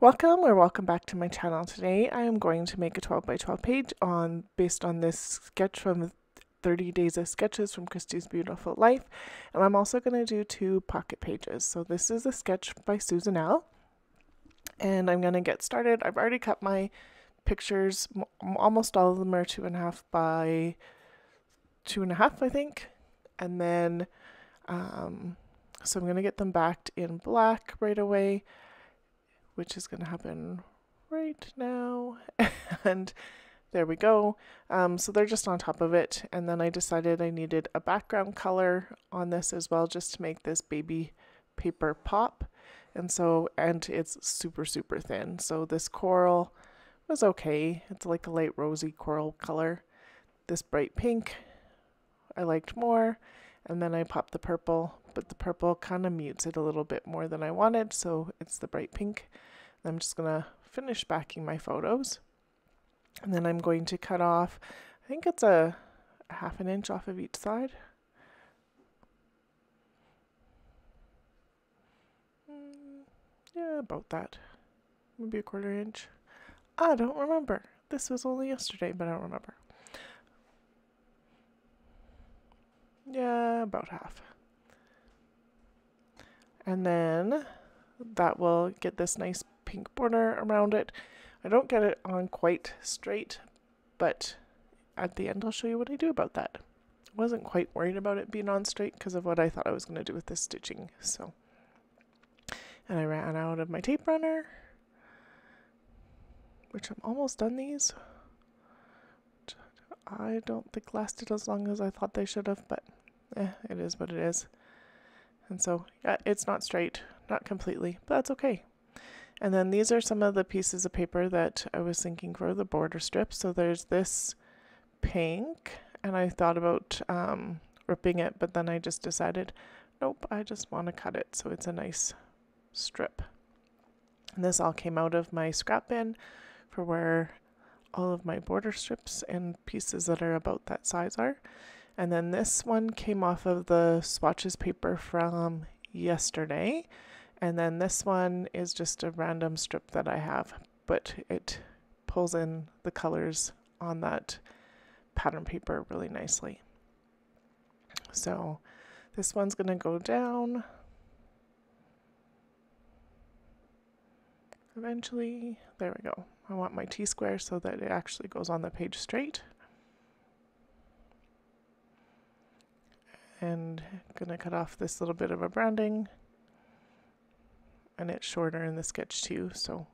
Welcome back to my channel. Today I am going to make a 12 by 12 page based on this sketch from 30 Days of Sketches from Christy's Beautiful Life, and I'm also going to do 2 pocket pages. So this is a sketch by Susan L, and I'm going to get started. I've already cut my pictures. Almost all of them are 2.5 by 2.5, I think, and then so I'm going to get them backed in black right away, which is going to happen right now. And there we go. So they're just on top of it. And then I decided I needed a background color on this as well, just to make this baby paper pop. And it's super, super thin. So this coral was okay. It's like a light rosy coral color. This bright pink I liked more. And then I popped the purple, but the purple kind of mutes it a little bit more than I wanted, so it's the bright pink. I'm just going to finish backing my photos. And then I'm going to cut off, I think it's a 1/2 inch off of each side. Yeah, about that. Maybe a 1/4 inch. I don't remember. This was only yesterday, but I don't remember. Yeah, about half. And then that will get this nice pink border around it. I don't get it on quite straight, but at the end I'll show you what I do about that. I wasn't quite worried about it being on straight because of what I thought I was going to do with this stitching. And I ran out of my tape runner, which I'm almost done these. I don't think lasted as long as I thought they should have, but it is what it is. And so, yeah, it's not straight, not completely, but that's okay. And then these are some of the pieces of paper that I was thinking for the border strips. So there's this pink, and I thought about ripping it, but then I just decided, nope, I just want to cut it so it's a nice strip. And this all came out of my scrap bin for where all of my border strips and pieces that are about that size are. And then this one came off of the swatches paper from yesterday. And then this one is just a random strip that I have, but it pulls in the colors on that pattern paper really nicely. So this one's going to go down eventually. There we go. I want my T-square so that it actually goes on the page straight. And gonna cut off this little bit of a branding, and it's shorter in the sketch too, so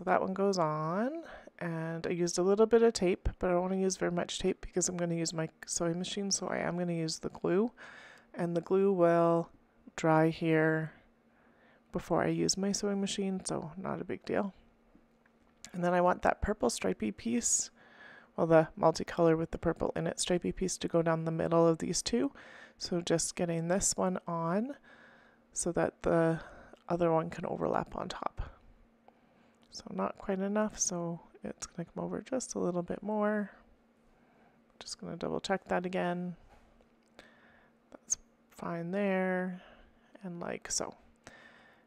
that one goes on. And I used a little bit of tape, but I don't want to use very much tape because I'm going to use my sewing machine, so I am going to use the glue, and the glue will dry here before I use my sewing machine, so not a big deal. And then I want that purple stripy piece, well, the multicolor with the purple in it stripy piece, to go down the middle of these two. So just getting this one on so that the other one can overlap on top. So not quite enough, so it's going to come over just a little bit more. Just going to double check that again. That's fine there, and like so.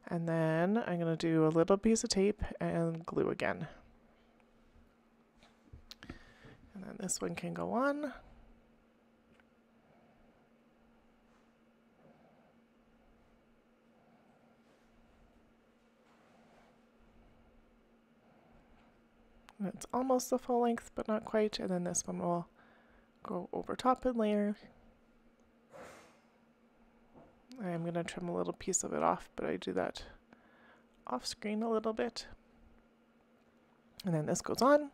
And then I'm going to do a little piece of tape and glue again. And then this one can go on. And it's almost the full length, but not quite. And then this one will go over top and layer. I'm going to trim a little piece of it off, but I do that off screen a little bit. And then this goes on.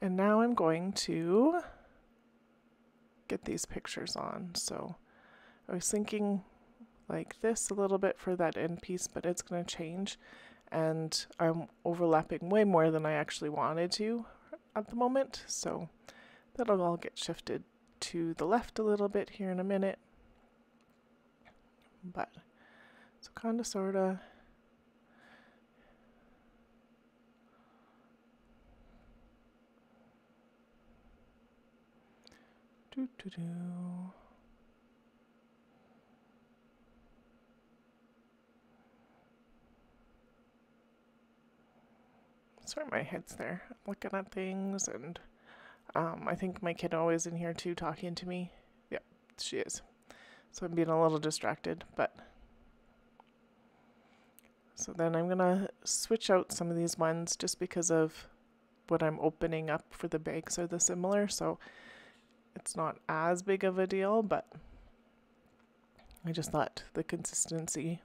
And now I'm going to get these pictures on. So I was thinking like this a little bit for that end piece, but it's going to change. And I'm overlapping way more than I actually wanted to at the moment. So that'll all get shifted to the left a little bit here in a minute. But so kind of sort of. Do, do, do. Sorry, my head's there. I'm looking at things, and I think my kiddo is in here too talking to me. Yep, she is. So I'm being a little distracted, but... So then I'm going to switch out some of these ones just because of what I'm opening up for the bags are the similar, so it's not as big of a deal, but I just thought the consistency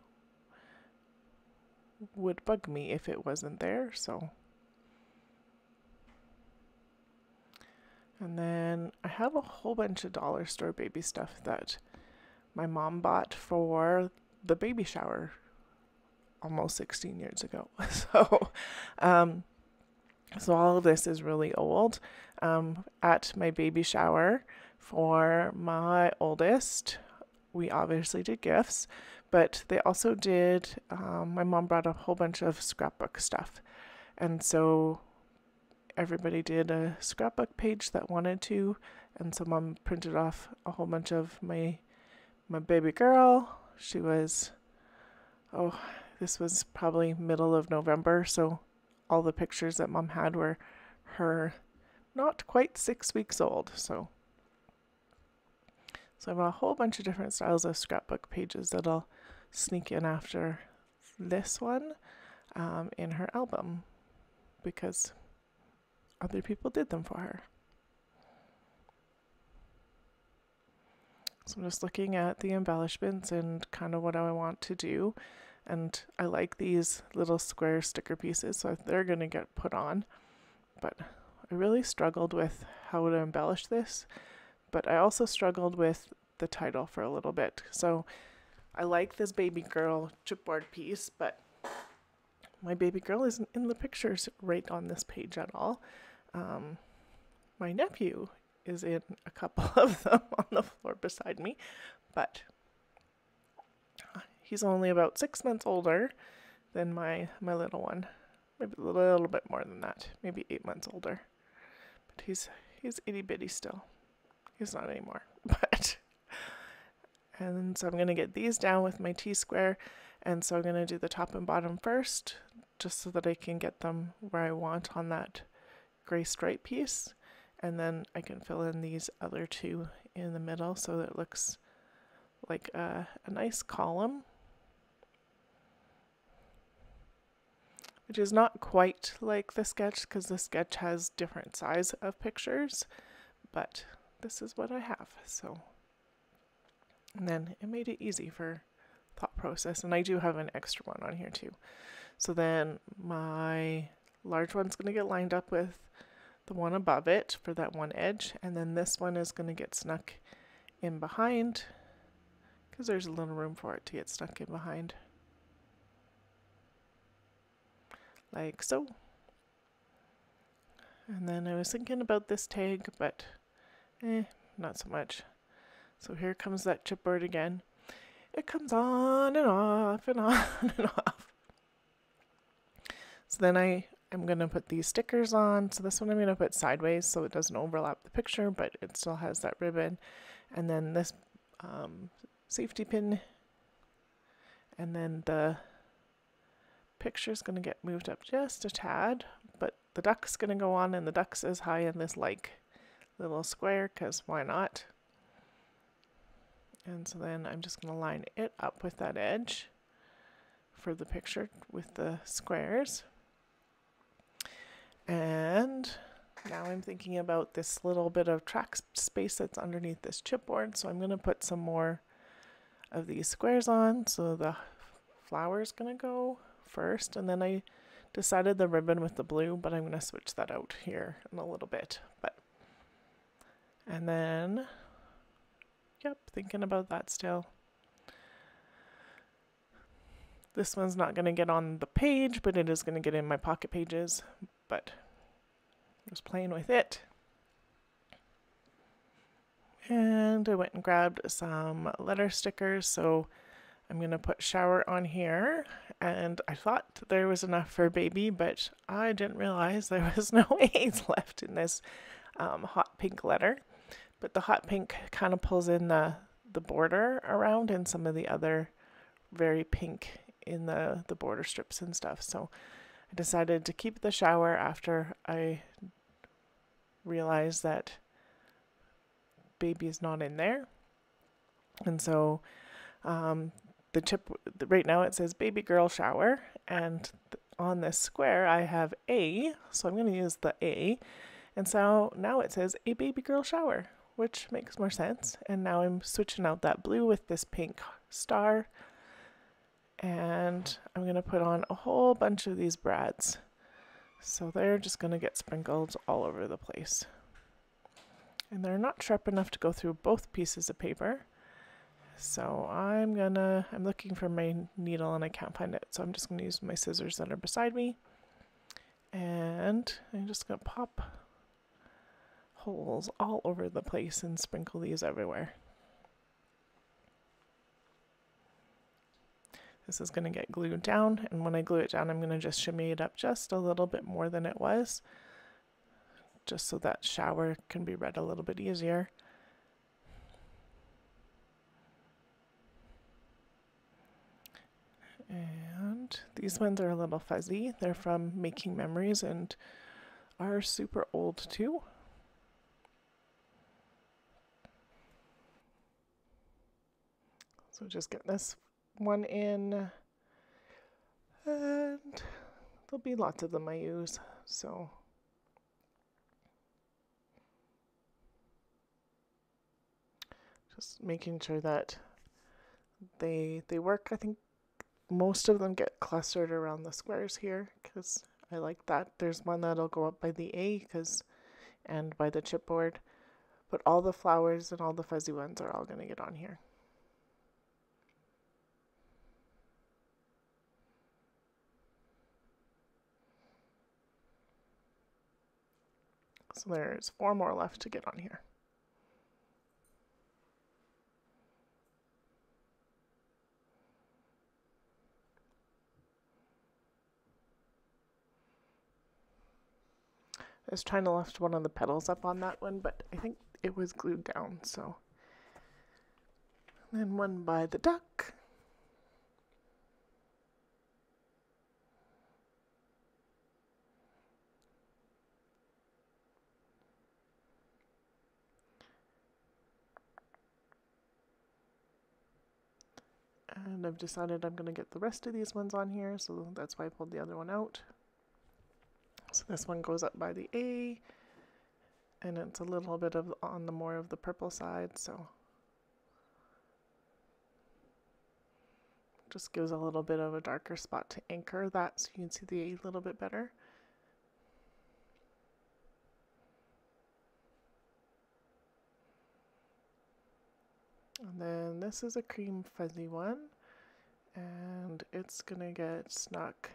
would bug me if it wasn't there, so... And then I have a whole bunch of dollar store baby stuff that my mom bought for the baby shower almost 16 years ago. So all of this is really old. At my baby shower for my oldest, we obviously did gifts, but they also did, my mom brought a whole bunch of scrapbook stuff. And so everybody did a scrapbook page that wanted to, and so mom printed off a whole bunch of my baby girl. She was, this was probably middle of November, so all the pictures that mom had were her not quite 6 weeks old. So I have a whole bunch of different styles of scrapbook pages that I'll sneak in after this one in her album, because other people did them for her. So I'm just looking at the embellishments and kind of what I want to do. And I like these little square sticker pieces, so they're going to get put on. But I really struggled with how to embellish this. But I also struggled with the title for a little bit. So I like this baby girl chipboard piece, but my baby girl isn't in the pictures right on this page at all. My nephew is in a couple of them on the floor beside me, but he's only about 6 months older than my little one. Maybe a little bit more than that, maybe 8 months older. But he's itty bitty still. He's not anymore. But and so I'm gonna get these down with my T-square, and so I'm gonna do the top and bottom first, just so that I can get them where I want on that gray stripe piece, and then I can fill in these other two in the middle so that it looks like a nice column, which is not quite like the sketch because the sketch has different size of pictures, but this is what I have. So, and then it made it easy for thought process, and I do have an extra one on here too. So then my large one's going to get lined up with the one above it for that one edge, and then this one is going to get snuck in behind because there's a little room for it to get stuck in behind, like so. And then I was thinking about this tag, but not so much. So here comes that chipboard again. It comes on and off and on and off. So then I'm going to put these stickers on. So this one I'm going to put sideways so it doesn't overlap the picture, but it still has that ribbon. And then this safety pin. And then the picture is going to get moved up just a tad, but the duck's going to go on, and the duck's as high in this like little square because why not? And so then I'm just going to line it up with that edge for the picture with the squares. And now I'm thinking about this little bit of track space that's underneath this chipboard. So I'm going to put some more of these squares on. So the flower is going to go first. And then I decided the ribbon with the blue, but I'm going to switch that out here in a little bit. And then, yep, thinking about that still. This one's not going to get on the page, but it is going to get in my pocket pages. But just playing with it. And I went and grabbed some letter stickers, so I'm going to put shower on here. And I thought there was enough for baby, but I didn't realize there was no A's left in this hot pink letter. but the hot pink kind of pulls in the border around and some of the other very pink in the border strips and stuff. So I decided to keep the shower after I realized that baby is not in there. And so the chip, right now it says baby girl shower, and on this square I have A, so I'm going to use the A, and so now it says a baby girl shower, which makes more sense. And now I'm switching out that blue with this pink star, and I'm going to put on a whole bunch of these brads, so they're just going to get sprinkled all over the place. And they're not sharp enough to go through both pieces of paper. So I'm looking for my needle and I can't find it. So I'm just gonna use my scissors that are beside me. And I'm just gonna pop holes all over the place and sprinkle these everywhere. This is gonna get glued down, and when I glue it down, I'm gonna just shimmy it up just a little bit more than it was, just so that shower can be read a little bit easier. And these ones are a little fuzzy. They're from Making Memories and are super old too. So just get this one in, and there'll be lots of them I use, so just making sure that they work. I think most of them get clustered around the squares here because I like that. There's one that'll go up by the A and by the chipboard, but all the flowers and all the fuzzy ones are all going to get on here. So there's 4 more left to get on here. I was trying to lift one of the petals up on that one, but I think it was glued down, so. And then one by the duck. And I've decided I'm going to get the rest of these ones on here, so that's why I pulled the other one out. So this one goes up by the A, and it's a little bit of on the more of the purple side, so just gives a little bit of a darker spot to anchor that so you can see the A a little bit better. And then this is a cream fuzzy one, and it's gonna get snuck,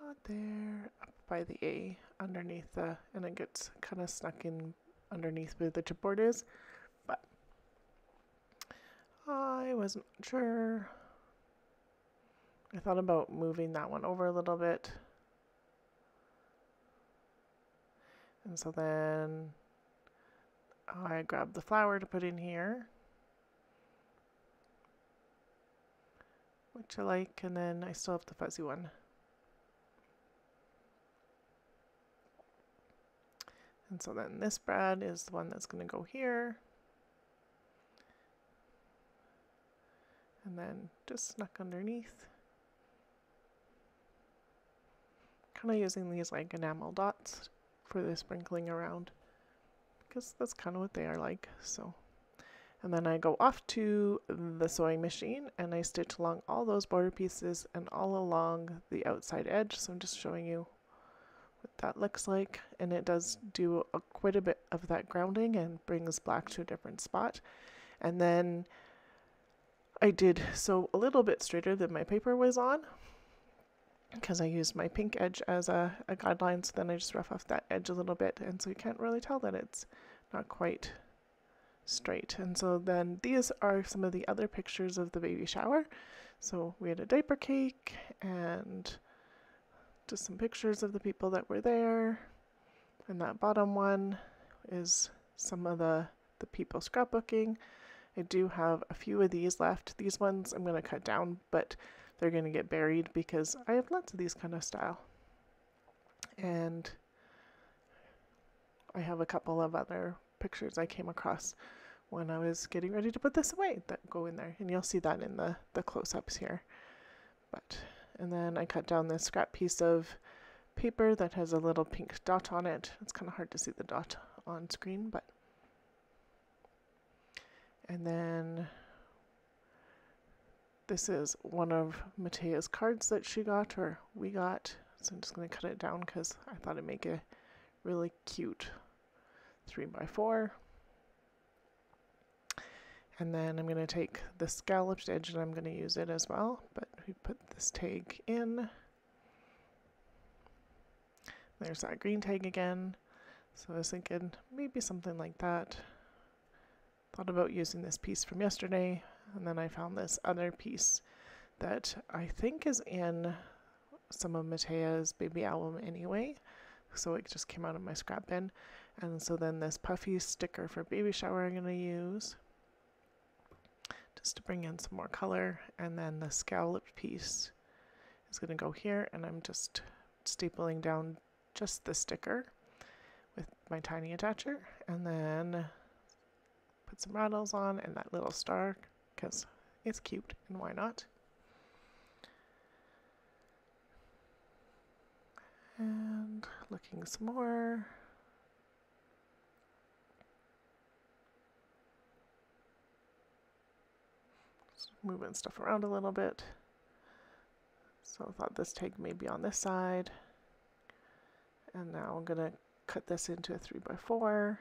not there, up by the A, underneath and it gets kind of snuck in underneath where the chipboard is, but I wasn't sure. I thought about moving that one over a little bit, and so then I grabbed the flower to put in here, which I like, and then I still have the fuzzy one. And so then this brad is the one that's going to go here. And then just snuck underneath. Kind of using these like enamel dots for the sprinkling around, because that's kind of what they are like. So, and then I go off to the sewing machine and I stitch along all those border pieces and all along the outside edge. So I'm just showing you what that looks like, and it does do quite a bit of that grounding and brings black to a different spot. And then I did sew a little bit straighter than my paper was on, because I used my pink edge as a guideline, so then I just rough off that edge a little bit, and so you can't really tell that it's not quite straight. And so then these are some of the other pictures of the baby shower. So we had a diaper cake and just some pictures of the people that were there, and that bottom one is some of the people scrapbooking. I do have a few of these left. These ones I'm going to cut down, but they're going to get buried because I have lots of these kind of style. And I have a couple of other pictures I came across when I was getting ready to put this away that go in there. And you'll see that in the close-ups here. And then I cut down this scrap piece of paper that has a little pink dot on it. It's kind of hard to see the dot on screen, but. And then this is one of Matea's cards that she got, or we got. So I'm just going to cut it down because I thought it'd make a really cute 3x4. And then I'm going to take the scalloped edge and I'm going to use it as well. But we put this tag in. There's that green tag again. So I was thinking maybe something like that. Thought about using this piece from yesterday. And then I found this other piece that I think is in some of Matea's baby album anyway. So it just came out of my scrap bin. And so then this puffy sticker for baby shower I'm going to use, just to bring in some more color. And then the scalloped piece is going to go here, and I'm just stapling down just the sticker with my tiny attacher, and then put some rattles on and that little star because it's cute and why not. And looking some more. Moving stuff around a little bit. So I thought this tag may be on this side. And now I'm going to cut this into a 3x4.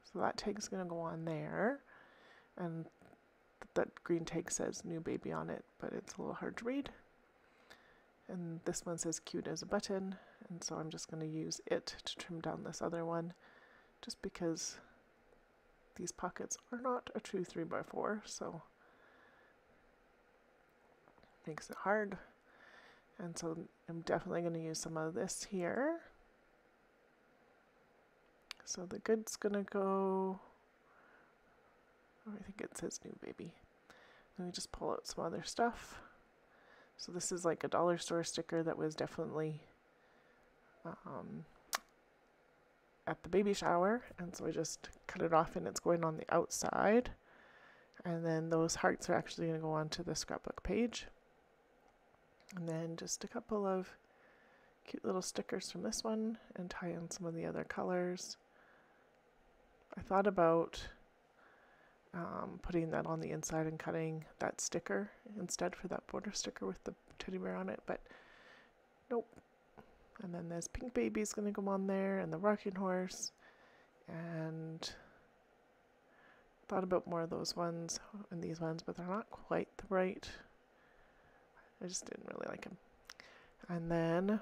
So that tag is going to go on there. And that green tag says new baby on it, but it's a little hard to read. And this one says cute as a button. And so I'm just going to use it to trim down this other one, just because these pockets are not a true 3x4, so makes it hard. And so I'm definitely going to use some of this here. So the good's going to go, oh, I think it says new baby. Let me just pull out some other stuff. So this is like a dollar store sticker that was definitely at the baby shower, and so I just cut it off and it's going on the outside. And then those hearts are actually going to go onto the scrapbook page. And then just a couple of cute little stickers from this one and tie in some of the other colors. I thought about putting that on the inside and cutting that sticker instead for that border sticker with the teddy bear on it, but nope. And then there's pink baby's going to go on there, and the rocking horse, and thought about more of those ones and these ones, but they're not quite the right. I just didn't really like them. And then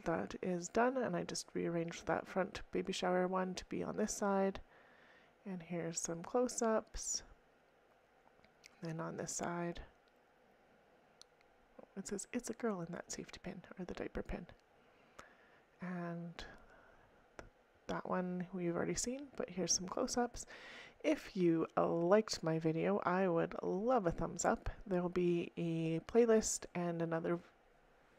that is done, and I just rearranged that front baby shower one to be on this side. And here's some close-ups. Then on this side, it says it's a girl in that safety pin, or the diaper pin. And that one we've already seen, but here's some close-ups. If you liked my video, I would love a thumbs up. There will be a playlist and another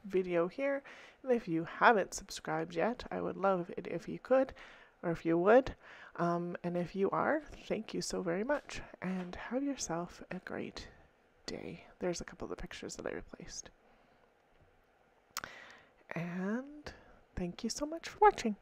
video here. And if you haven't subscribed yet, I would love it if you could, or if you would. And if you are, thank you so very much, and have yourself a great day. There's a couple of the pictures that I replaced. And thank you so much for watching.